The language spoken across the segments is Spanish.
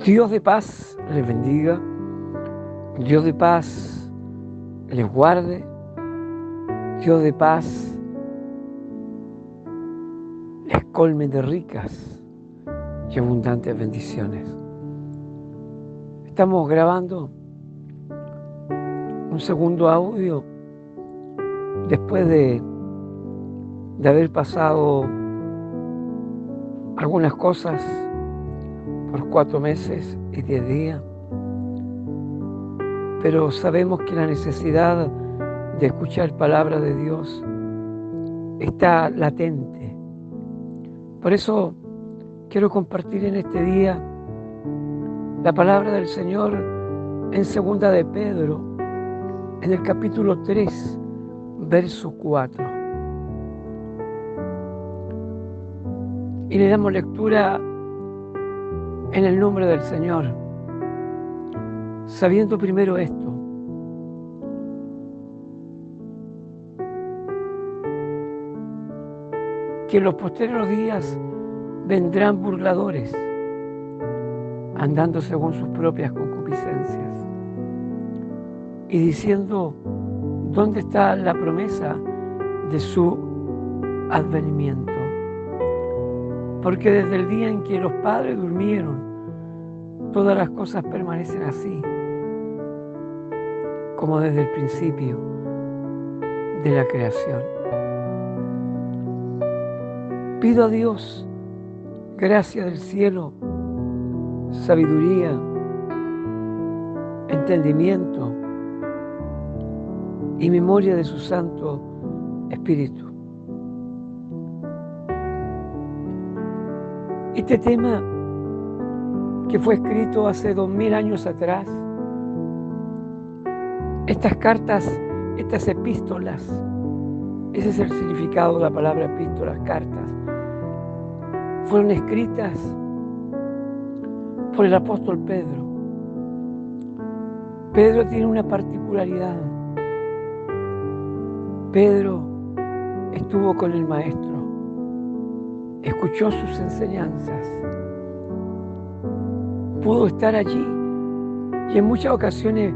Dios de paz les bendiga, Dios de paz les guarde, Dios de paz les colme de ricas y abundantes bendiciones. Estamos grabando un segundo audio después de haber pasado algunas cosas por 4 meses y 10 días, pero sabemos que la necesidad de escuchar palabra de Dios está latente. Por eso quiero compartir en este día la palabra del Señor en 2 de Pedro, en el capítulo 3, verso 4. Y le damos lectura en el nombre del Señor, sabiendo primero esto: que en los posteriores días vendrán burladores, andando según sus propias concupiscencias, y diciendo: ¿dónde está la promesa de su advenimiento? Porque desde el día en que los padres durmieron, todas las cosas permanecen así, como desde el principio de la creación. Pido a Dios gracia del cielo, sabiduría, entendimiento y memoria de su Santo Espíritu. Este tema, que fue escrito hace 2000 años atrás, estas cartas, estas epístolas, ese es el significado de la palabra epístolas, cartas, fueron escritas por el apóstol Pedro. Pedro tiene una particularidad. Pedro estuvo con el Maestro, escuchó sus enseñanzas, pudo estar allí y en muchas ocasiones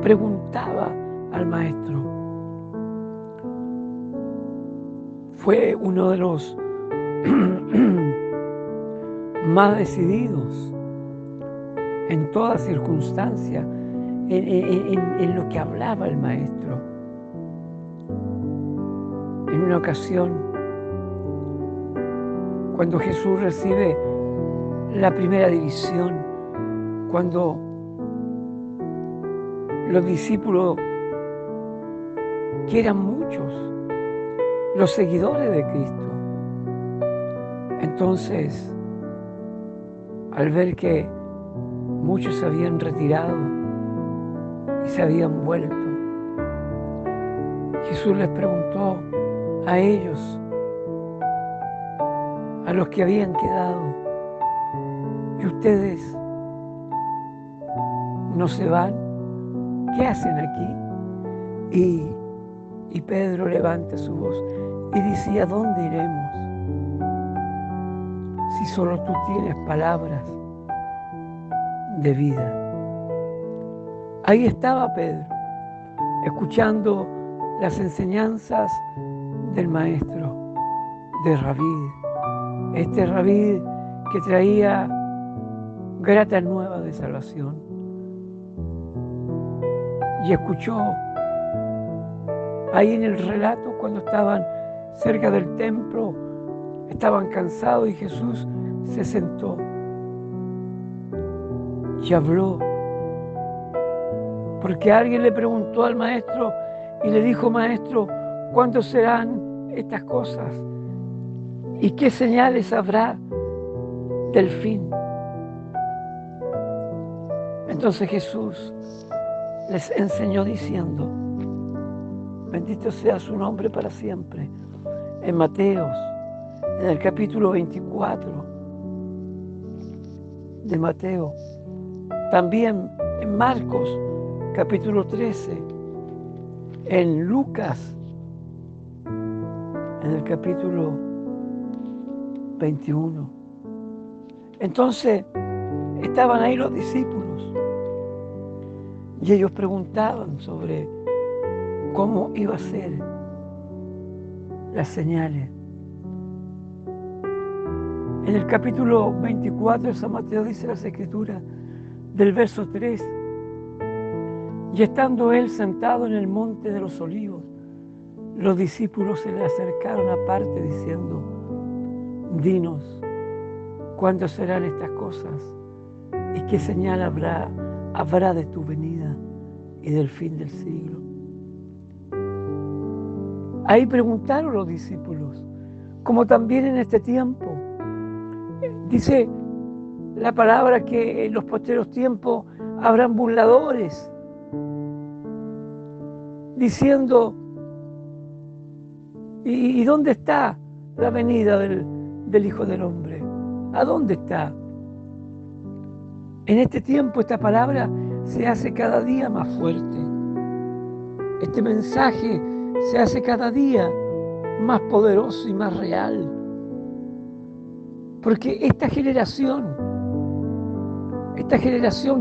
preguntaba al Maestro. Fue uno de los más decididos en toda circunstancia en lo que hablaba el Maestro. En una ocasión, cuando Jesús recibe la primera división, cuando los discípulos, que eran muchos, los seguidores de Cristo, entonces, al ver que muchos se habían retirado y se habían vuelto, Jesús les preguntó a ellos, a los que habían quedado: ¿y ustedes no se van? ¿Qué hacen aquí? Y Pedro levanta su voz y dice: ¿a dónde iremos? Si solo tú tienes palabras de vida. Ahí estaba Pedro, escuchando las enseñanzas del Maestro, de Rabí, este Rabí que traía gratas nuevas de salvación. Y escuchó ahí en el relato, cuando estaban cerca del templo, estaban cansados y Jesús se sentó y habló, porque alguien le preguntó al Maestro y le dijo: Maestro, ¿cuándo serán estas cosas? ¿Y qué señales habrá del fin? Entonces Jesús les enseñó diciendo, bendito sea su nombre para siempre, en Mateos, en el capítulo 24 de Mateo, también en Marcos, capítulo 13, en Lucas, en el capítulo 21. Entonces, estaban ahí los discípulos y ellos preguntaban sobre cómo iba a ser las señales. En el capítulo 24 de San Mateo dice las Escrituras, del verso 3, y estando él sentado en el monte de los olivos, los discípulos se le acercaron aparte diciendo, dinos, ¿cuándo serán estas cosas? ¿Y qué señal habrá de tu venida y del fin del siglo? Ahí preguntaron los discípulos, como también en este tiempo. Dice la palabra que en los posteros tiempos habrán burladores, diciendo, ¿y dónde está la venida del Hijo del Hombre? ¿A dónde está? En este tiempo esta palabra se hace cada día más fuerte. Este mensaje se hace cada día más poderoso y más real. Porque esta generación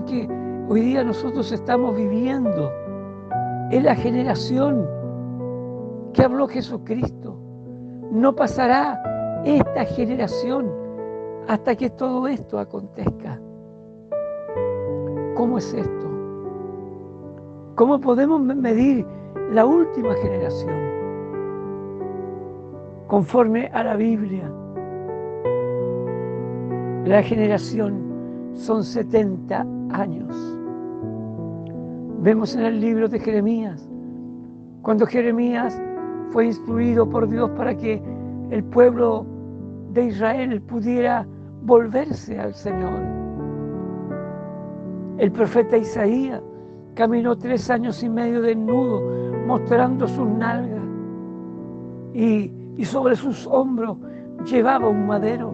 que hoy día nosotros estamos viviendo, es la generación que habló Jesucristo. No pasará esta generación hasta que todo esto acontezca. ¿Cómo es esto? ¿Cómo podemos medir la última generación? Conforme a la Biblia, la generación son 70 años. Vemos en el libro de Jeremías, cuando Jeremías fue instruido por Dios para que el pueblo de Israel pudiera volverse al Señor. El profeta Isaías caminó 3 años y medio desnudo, mostrando sus nalgas, y sobre sus hombros llevaba un madero,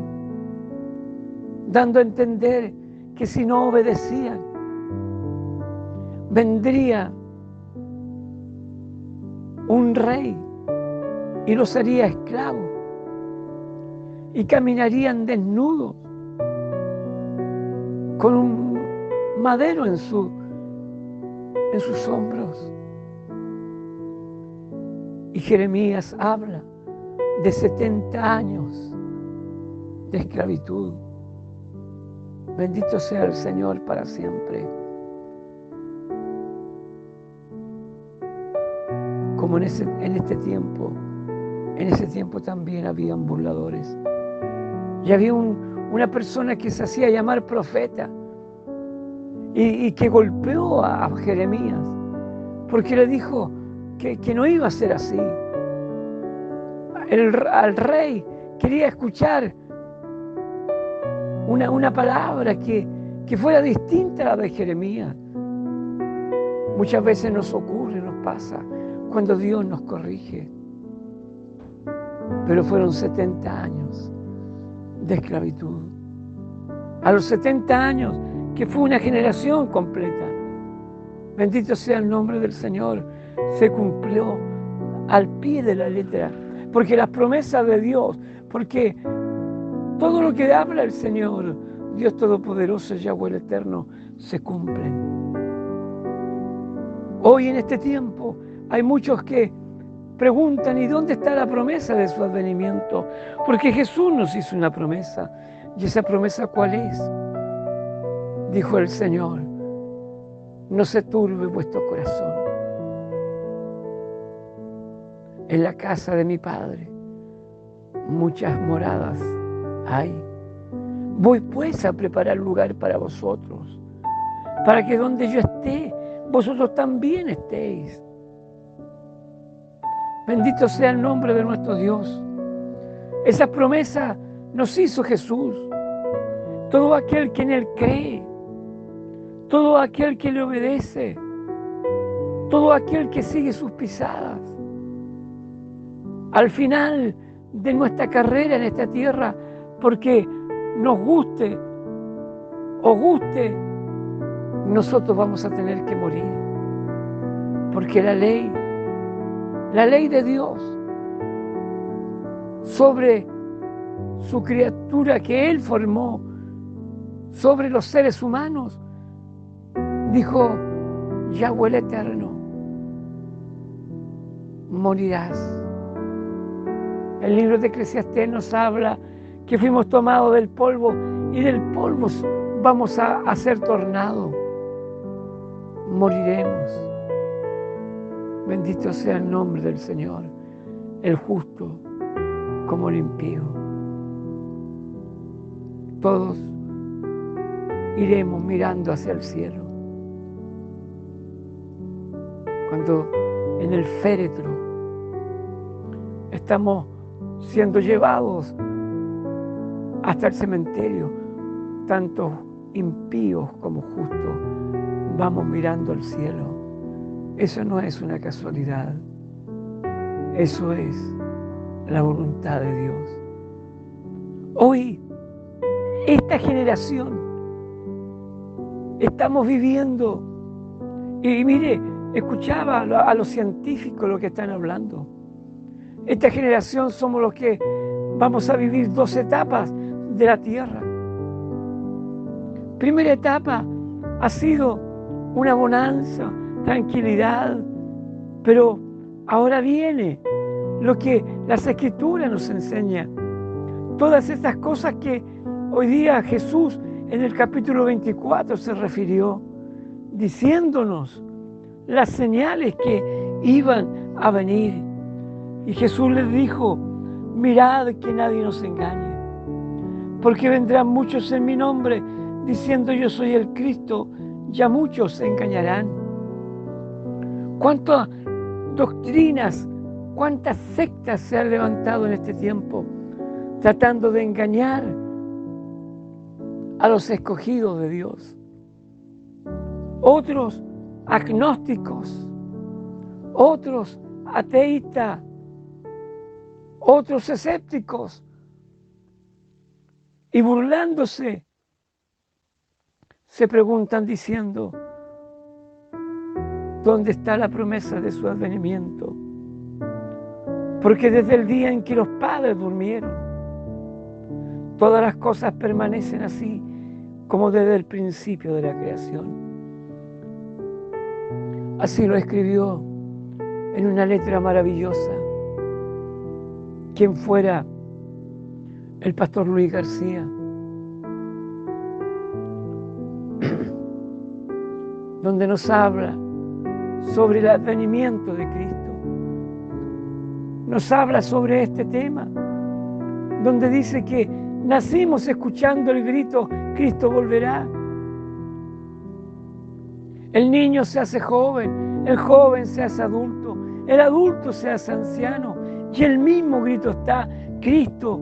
dando a entender que si no obedecían, vendría un rey y los haría esclavos y caminarían desnudos con un madero en sus hombros. Y Jeremías habla de 70 años de esclavitud. Bendito sea el Señor para siempre. Como en ese tiempo también habían burladores. Y había una persona que se hacía llamar profeta y que golpeó a Jeremías porque le dijo que no iba a ser así. Al rey quería escuchar una palabra que fuera distinta a la de Jeremías. Muchas veces nos ocurre, nos pasa, cuando Dios nos corrige. Pero fueron 70 años de esclavitud. A los 70 años, que fue una generación completa, bendito sea el nombre del Señor, se cumplió al pie de la letra. Porque las promesas de Dios, porque todo lo que habla el Señor, Dios Todopoderoso, Yahweh el Eterno, se cumplen. Hoy en este tiempo hay muchos que preguntan, ¿y dónde está la promesa de su advenimiento? Porque Jesús nos hizo una promesa. ¿Y esa promesa cuál es? Dijo el Señor, no se turbe vuestro corazón. En la casa de mi Padre muchas moradas hay. Voy pues a preparar lugar para vosotros, para que donde yo esté, vosotros también estéis. Bendito sea el nombre de nuestro Dios. Esa promesa nos hizo Jesús. Todo aquel que en Él cree, todo aquel que le obedece, todo aquel que sigue sus pisadas, al final de nuestra carrera en esta tierra, porque nos guste o guste, nosotros vamos a tener que morir. Porque la ley de Dios sobre su criatura que Él formó, sobre los seres humanos, dijo Yahweh el Eterno: morirás. El libro de Eclesiastés nos habla que fuimos tomados del polvo y del polvo vamos a ser tornados. Moriremos. Bendito sea el nombre del Señor, el justo como el impío. Todos iremos mirando hacia el cielo. Cuando en el féretro estamos siendo llevados hasta el cementerio, tanto impíos como justos, vamos mirando al cielo. Eso no es una casualidad, eso es la voluntad de Dios. Hoy, esta generación, estamos viviendo, y mire, escuchaba a los científicos lo que están hablando. Esta generación somos los que vamos a vivir 2 etapas de la tierra. Primera etapa ha sido una bonanza, tranquilidad, pero ahora viene lo que las Escrituras nos enseñan. Todas estas cosas que hoy día Jesús en el capítulo 24 se refirió, diciéndonos las señales que iban a venir. Y Jesús les dijo: mirad que nadie nos engañe, porque vendrán muchos en mi nombre diciendo yo soy el Cristo, ya muchos se engañarán. ¿Cuántas doctrinas, cuántas sectas se han levantado en este tiempo tratando de engañar a los escogidos de Dios? Otros agnósticos, otros ateístas, otros escépticos, y burlándose se preguntan diciendo: ¿dónde está la promesa de su advenimiento? Porque desde el día en que los padres durmieron, todas las cosas permanecen así como desde el principio de la creación. Así lo escribió en una letra maravillosa quien fuera el pastor Luis García, donde nos habla sobre el advenimiento de Cristo. Nos habla sobre este tema, donde dice que nacimos escuchando el grito: Cristo volverá. El niño se hace joven, el joven se hace adulto, el adulto se hace anciano, y el mismo grito está: Cristo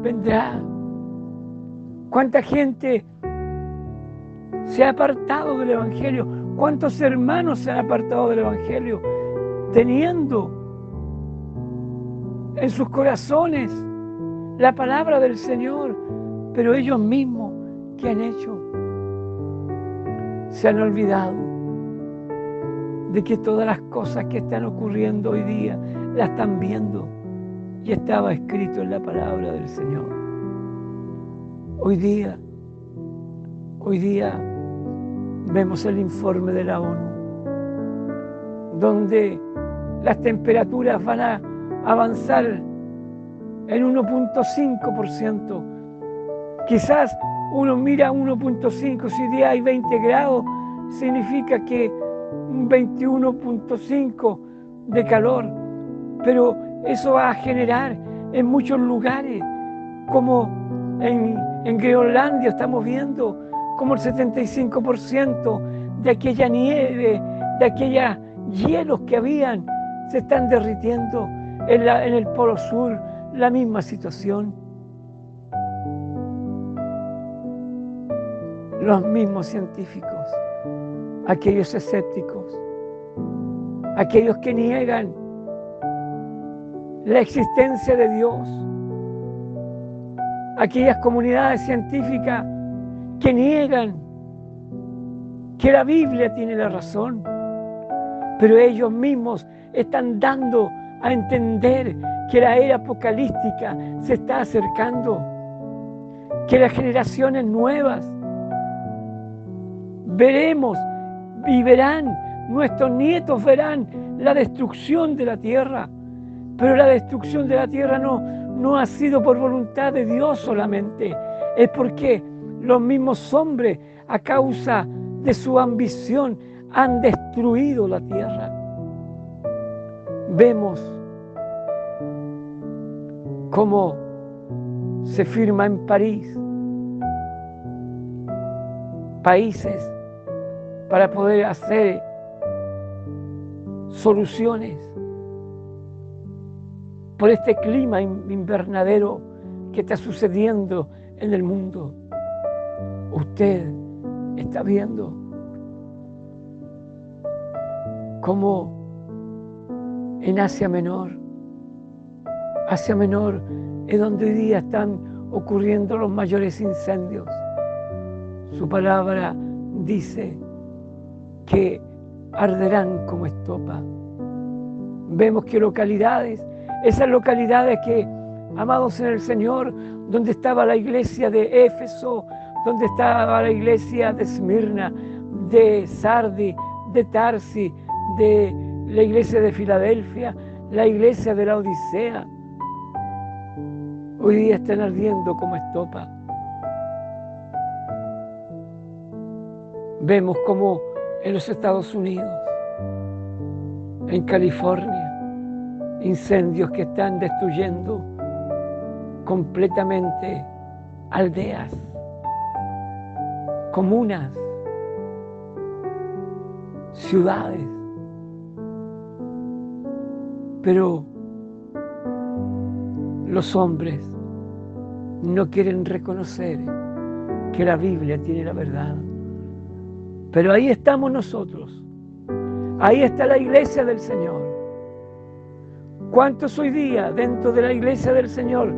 vendrá. ¿Cuánta gente se ha apartado del Evangelio? ¿Cuántos hermanos se han apartado del Evangelio, teniendo en sus corazones la palabra del Señor, pero ellos mismos, ¿qué han hecho? Se han olvidado de que todas las cosas que están ocurriendo hoy día las están viendo y estaba escrito en la palabra del Señor. Hoy día vemos el informe de la ONU, donde las temperaturas van a avanzar en 1.5%. Quizás uno mira 1.5, si día hay 20 grados, significa que un 21.5 de calor, pero eso va a generar en muchos lugares, como en Groenlandia estamos viendo como el 75% de aquella nieve, de aquellos hielos que habían, se están derritiendo. En el Polo Sur, la misma situación. Los mismos científicos, aquellos escépticos, aquellos que niegan la existencia de Dios, aquellas comunidades científicas que niegan que la Biblia tiene la razón, pero ellos mismos están dando a entender que la era apocalíptica se está acercando, que las generaciones nuevas veremos y verán, nuestros nietos verán la destrucción de la tierra. Pero la destrucción de la tierra no ha sido por voluntad de Dios solamente, es porque los mismos hombres, a causa de su ambición, han destruido la tierra. Vemos cómo se firma en París países para poder hacer soluciones por este clima invernadero que está sucediendo en el mundo. Usted está viendo cómo en Asia Menor es donde hoy día están ocurriendo los mayores incendios. Su palabra dice que arderán como estopa. Vemos que esas localidades que, amados en el Señor, donde estaba la iglesia de Éfeso, donde estaba la iglesia de Esmirna, de Sardi, de Tarsi, de la iglesia de Filadelfia, la iglesia de la Odisea, hoy día están ardiendo como estopa. Vemos como en los Estados Unidos, en California, incendios que están destruyendo completamente aldeas, comunas, ciudades. Pero los hombres no quieren reconocer que la Biblia tiene la verdad. Pero ahí estamos nosotros. Ahí está la iglesia del Señor. ¿Cuántos hoy día dentro de la iglesia del Señor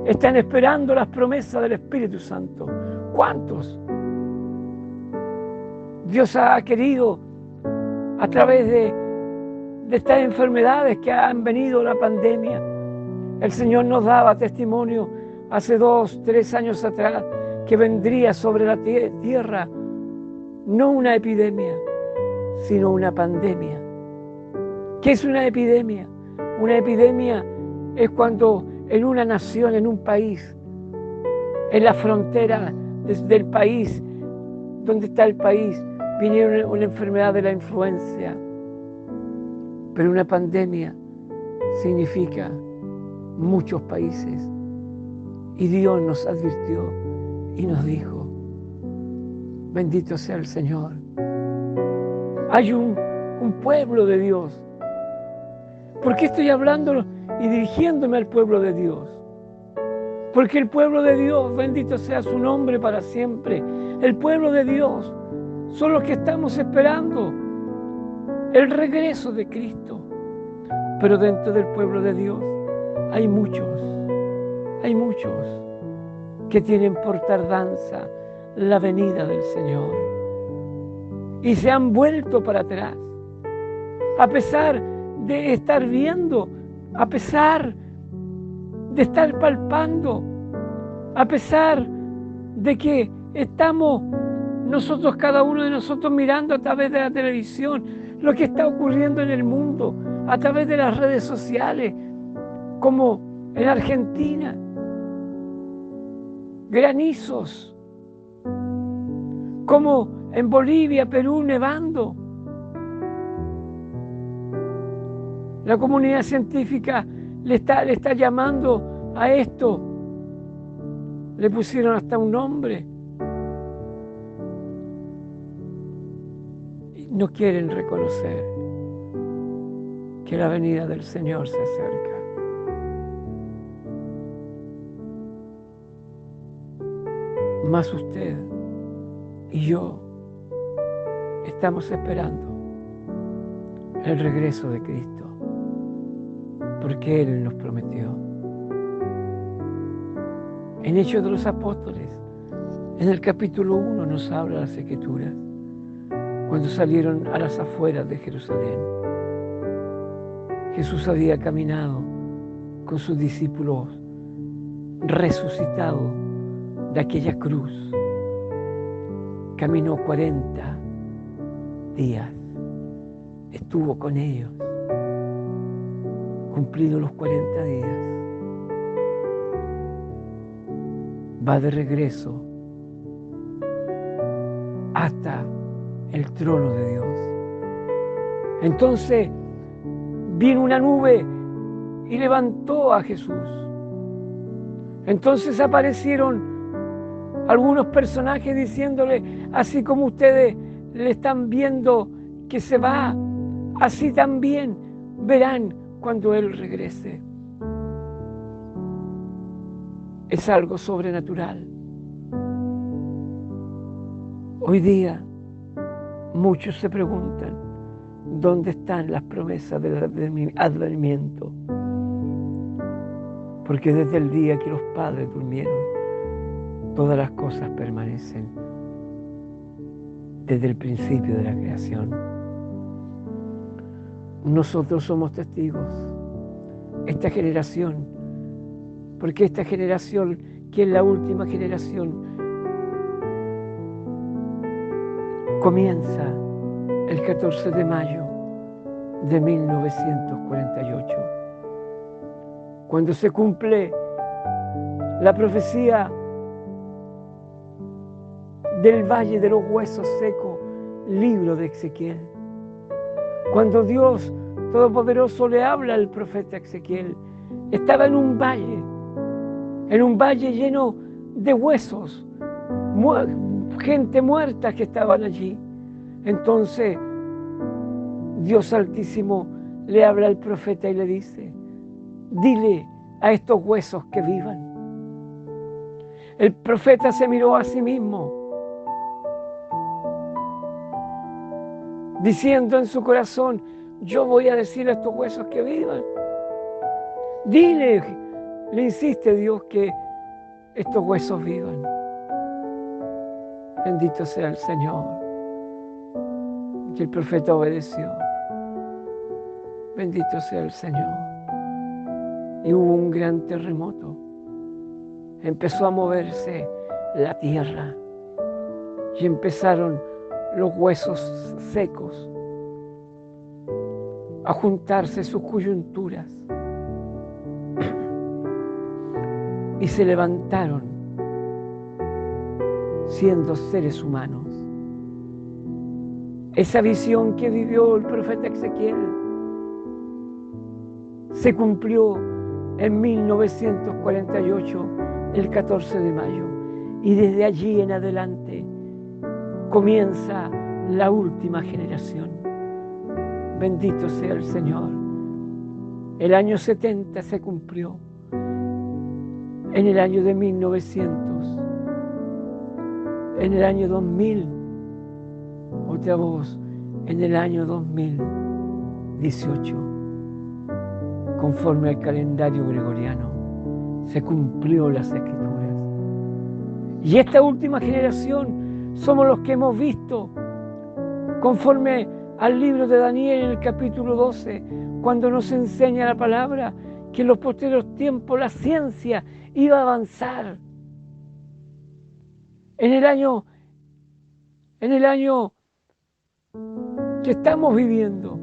están esperando las promesas del Espíritu Santo? ¿Cuántos? Dios ha querido, a través de estas enfermedades que han venido, la pandemia, el Señor nos daba testimonio hace 2, 3 años atrás que vendría sobre la tierra no una epidemia, sino una pandemia. ¿Qué es una epidemia? Una epidemia es cuando en una nación, en un país, en la frontera del país, donde está el país, viene una enfermedad de la influenza. Pero una pandemia significa muchos países. Y Dios nos advirtió y nos dijo: bendito sea el Señor. Hay un pueblo de Dios. ¿Por qué estoy hablando y dirigiéndome al pueblo de Dios? Porque el pueblo de Dios, bendito sea su nombre para siempre, el pueblo de Dios son los que estamos esperando el regreso de Cristo. Pero dentro del pueblo de Dios hay muchos que tienen por tardanza la venida del Señor y se han vuelto para atrás, a pesar de estar viendo, a pesar de estar palpando, a pesar de que estamos nosotros, cada uno de nosotros, mirando a través de la televisión lo que está ocurriendo en el mundo, a través de las redes sociales, como en Argentina, granizos, como en Bolivia, Perú, nevando. La comunidad científica le está llamando a esto. Le pusieron hasta un nombre. No quieren reconocer que la venida del Señor se acerca. Mas usted y yo estamos esperando el regreso de Cristo, porque Él nos prometió. En Hechos de los Apóstoles, en el capítulo 1, nos habla las Escrituras, cuando salieron a las afueras de Jerusalén. Jesús había caminado con sus discípulos, resucitado de aquella cruz. caminó 40 días, estuvo con ellos, cumplidos los 40 días, va de regreso hasta el trono de Dios. Entonces vino una nube y levantó a Jesús. Entonces aparecieron algunos personajes diciéndole, así como ustedes le están viendo que se va, así también verán cuando Él regrese. Es algo sobrenatural. Hoy día muchos se preguntan, ¿dónde están las promesas del advenimiento? Porque desde el día que los padres durmieron, todas las cosas permanecen desde el principio de la creación. Nosotros somos testigos, esta generación, porque esta generación, que es la última generación, comienza el 14 de mayo de 1948, cuando se cumple la profecía del Valle de los Huesos Secos, libro de Ezequiel. Cuando Dios Todopoderoso le habla al profeta Ezequiel, estaba en un valle lleno de huesos, gente muerta que estaban allí. Entonces Dios Altísimo le habla al profeta y le dice, dile a estos huesos que vivan. El profeta se miró a sí mismo, diciendo en su corazón, yo voy a decir a estos huesos que vivan. Dile, le insiste Dios, que estos huesos vivan. Bendito sea el Señor. Y el profeta obedeció. Bendito sea el Señor. Y hubo un gran terremoto. Empezó a moverse la tierra y empezaron los huesos secos a juntarse sus coyunturas y se levantaron siendo seres humanos. Esa visión que vivió el profeta Ezequiel se cumplió en 1948, el 14 de mayo, y desde allí en adelante comienza la última generación. Bendito sea el Señor. El año 70 se cumplió. En el año de 1900, en el año 2000, otra voz, en el año 2018, conforme al calendario gregoriano, se cumplió las Escrituras. Y esta última generación somos los que hemos visto, conforme al libro de Daniel en el capítulo 12, cuando nos enseña la palabra que en los posteriores tiempos la ciencia iba a avanzar. En el año que estamos viviendo,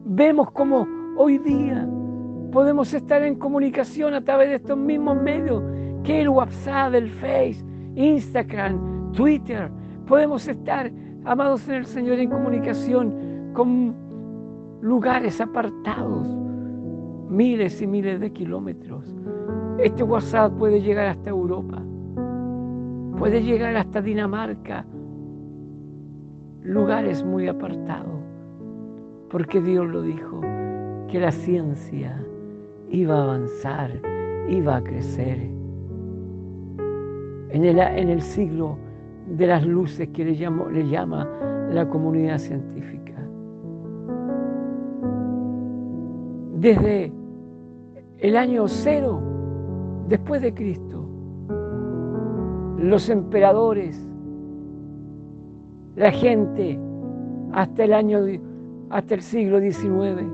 vemos cómo hoy día podemos estar en comunicación a través de estos mismos medios, que el WhatsApp, el Face, Instagram, Twitter. Podemos estar, amados en el Señor, en comunicación con lugares apartados, miles y miles de kilómetros. Este WhatsApp puede llegar hasta Europa, puede llegar hasta Dinamarca, lugares muy apartados, porque Dios lo dijo, que la ciencia iba a avanzar, iba a crecer. En el siglo de las luces que le llama la comunidad científica. Desde el año 0 después de Cristo, los emperadores, la gente, hasta el siglo XIX,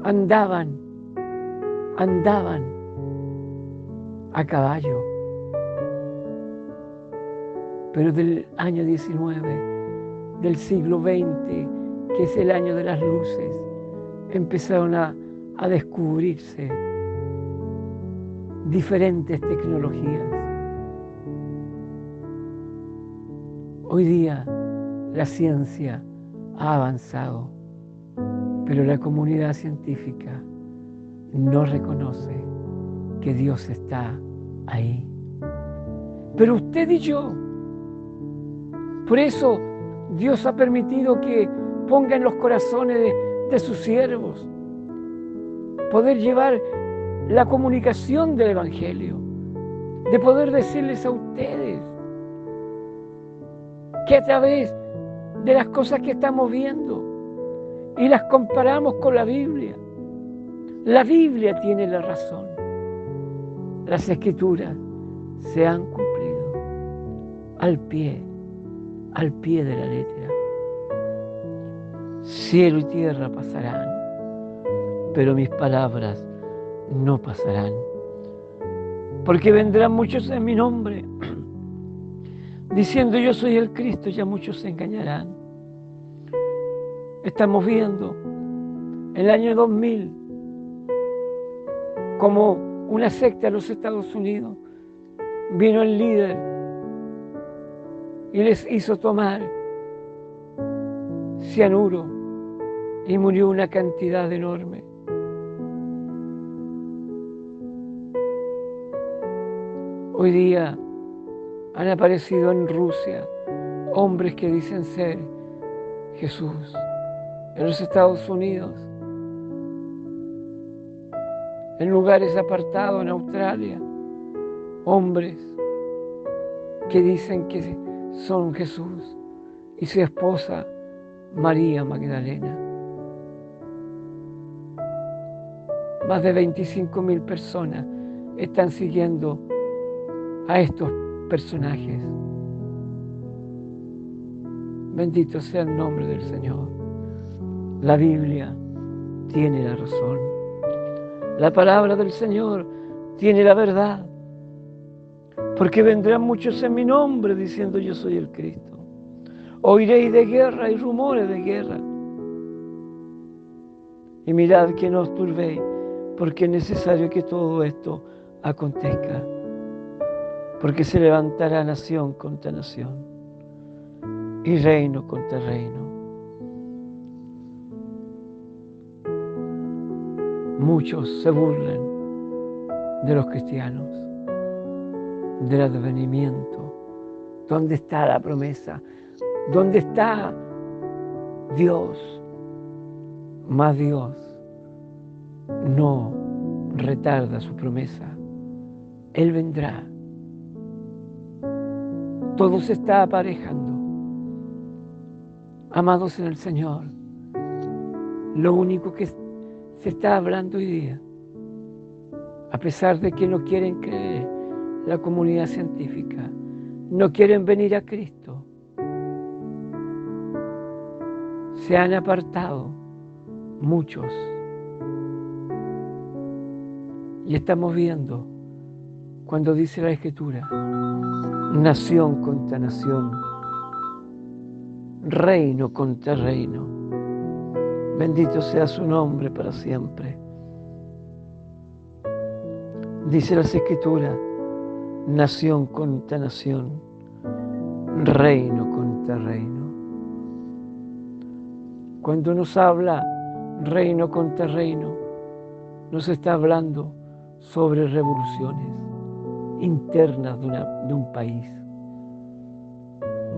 andaban a caballo. pero del año 19, del siglo XX, que es el año de las luces, empezaron a descubrirse diferentes tecnologías. Hoy día la ciencia ha avanzado, pero la comunidad científica no reconoce que Dios está ahí. Pero usted y yo, por eso Dios ha permitido que ponga en los corazones de sus siervos poder llevar la comunicación del Evangelio, de poder decirles a ustedes que a través de las cosas que estamos viendo y las comparamos con la Biblia tiene la razón. Las Escrituras se han cumplido al pie de la letra. Cielo y tierra pasarán, pero mis palabras no pasarán. Porque vendrán muchos en mi nombre, diciendo yo soy el Cristo, ya muchos se engañarán. Estamos viendo el año 2000 como una secta en los Estados Unidos vino el líder y les hizo tomar cianuro y murió una cantidad enorme. Hoy día han aparecido en Rusia hombres que dicen ser Jesús. En los Estados Unidos, en lugares apartados, en Australia, hombres que dicen que son Jesús y su esposa María Magdalena. Más de 25.000 personas están siguiendo a estos personajes. Bendito sea el nombre del Señor. La Biblia tiene la razón. La palabra del Señor tiene la verdad. Porque vendrán muchos en mi nombre diciendo yo soy el Cristo. Oiréis de guerra y rumores de guerra. Y mirad que no os turbéis, porque es necesario que todo esto acontezca. Porque se levantará nación contra nación y reino contra reino. Muchos se burlan de los cristianos, del advenimiento. ¿Dónde está la promesa? ¿Dónde está Dios? Mas Dios no retarda su promesa. Él vendrá. Todo se está aparejando. Amados en el Señor, lo único que se está hablando hoy día, a pesar de que no quieren creer la comunidad científica, no quieren venir a Cristo, se han apartado muchos. Y estamos viendo cuando dice la Escritura, nación contra nación, reino contra reino. Bendito sea su nombre para siempre. Dice las Escrituras, nación contra nación, reino contra reino. Cuando nos habla reino contra reino, nos está hablando sobre revoluciones internas de un país.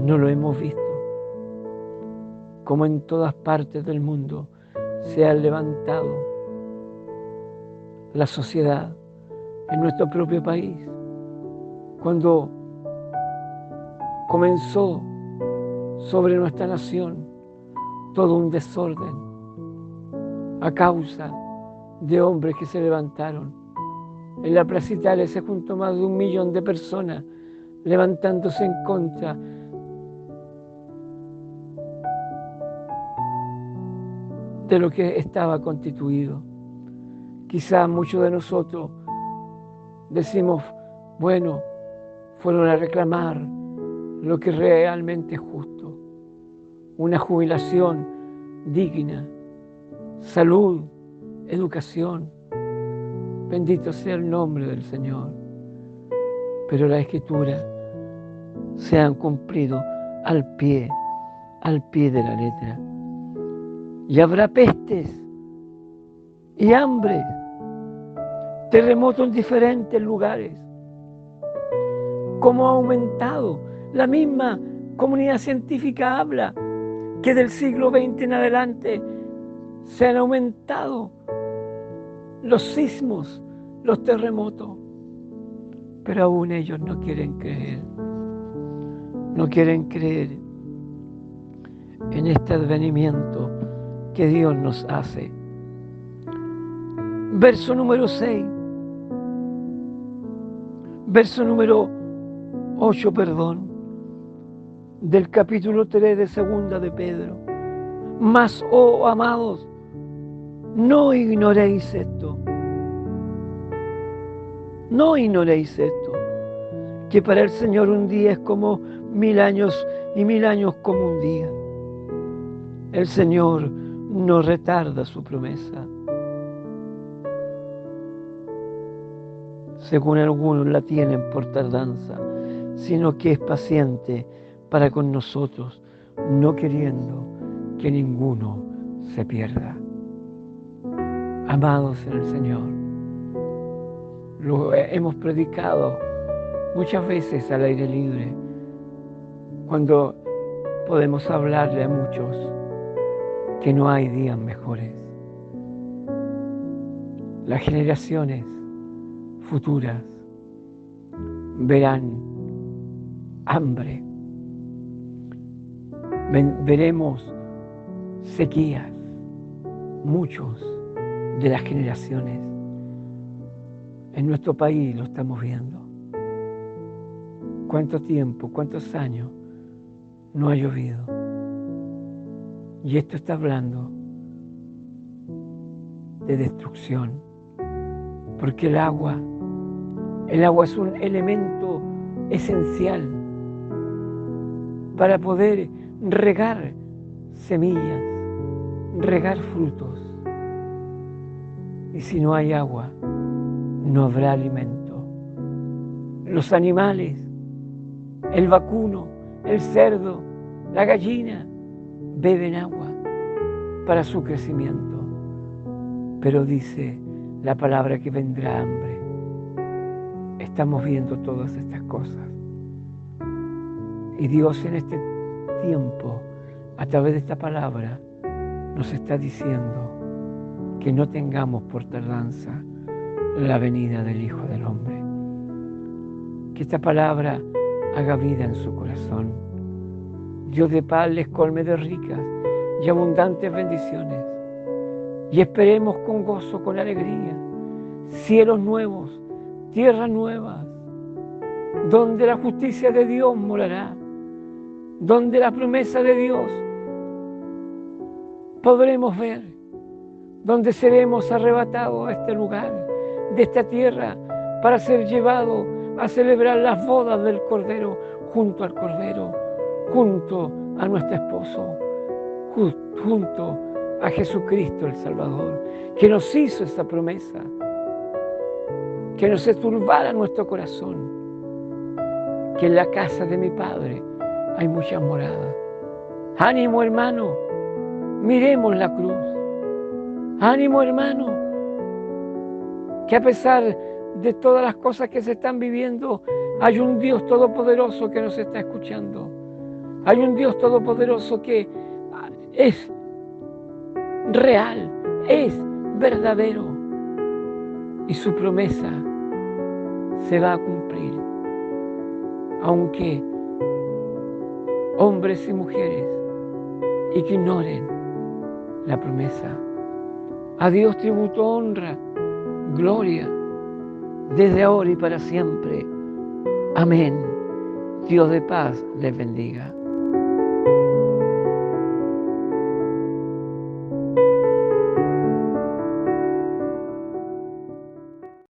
No lo hemos visto. Como en todas partes del mundo se ha levantado la sociedad en nuestro propio país. Cuando comenzó sobre nuestra nación todo un desorden a causa de hombres que se levantaron. En la Plaza Italia se juntó más de 1 millón de personas levantándose en contra de lo que estaba constituido. Quizá muchos de nosotros decimos, bueno, fueron a reclamar lo que realmente es justo, una jubilación digna, salud, educación. Bendito sea el nombre del Señor. Pero la Escritura se han cumplido al pie de la letra. Y habrá pestes y hambre, terremotos en diferentes lugares. ¿Cómo ha aumentado? La misma comunidad científica habla que del siglo XX en adelante se han aumentado los sismos, los terremotos. Pero aún ellos no quieren creer. No quieren creer en este advenimiento que Dios nos hace. Verso número 6. Verso número 8, del capítulo 3 de Segunda de Pedro. Mas, oh amados, no ignoréis esto. No ignoréis esto, que para el Señor un día es como 1000 años y 1000 años como un día. El Señor no retarda su promesa, según algunos la tienen por tardanza, sino que es paciente para con nosotros, no queriendo que ninguno se pierda. Amados en el Señor, lo hemos predicado muchas veces al aire libre, cuando podemos hablarle a muchos que no hay días mejores. Las generaciones futuras verán hambre, veremos sequías. Muchos de las generaciones en nuestro país lo estamos viendo. ¿Cuánto tiempo, cuántos años no ha llovido? Y esto está hablando de destrucción, porque el agua es un elemento esencial para poder regar semillas, regar frutos. Y si no hay agua, no habrá alimento. Los animales, el vacuno, el cerdo, la gallina, beben agua para su crecimiento. Pero dice la palabra que vendrá hambre. Estamos viendo todas estas cosas. Y Dios en este tiempo, a través de esta palabra, nos está diciendo que no tengamos por tardanza la venida del Hijo del Hombre. Que esta palabra haga vida en su corazón. Dios de paz les colme de ricas y abundantes bendiciones. Y esperemos con gozo, con alegría, cielos nuevos, tierras nuevas, donde la justicia de Dios morará, donde la promesa de Dios podremos ver, donde seremos arrebatados a este lugar, de esta tierra, para ser llevados a celebrar las bodas del Cordero, junto al Cordero, junto a nuestro esposo, junto a Jesucristo el Salvador, que nos hizo esa promesa, que no se turbara nuestro corazón, que en la casa de mi Padre hay muchas moradas. Ánimo, hermano, miremos la cruz. Ánimo, hermano, que a pesar de todas las cosas que se están viviendo, hay un Dios todopoderoso que nos está escuchando. Hay un Dios todopoderoso que es real, es verdadero, y su promesa se va a cumplir, aunque hombres y mujeres ignoren la promesa. A Dios tributo honra, gloria, desde ahora y para siempre. Amén. Dios de paz les bendiga.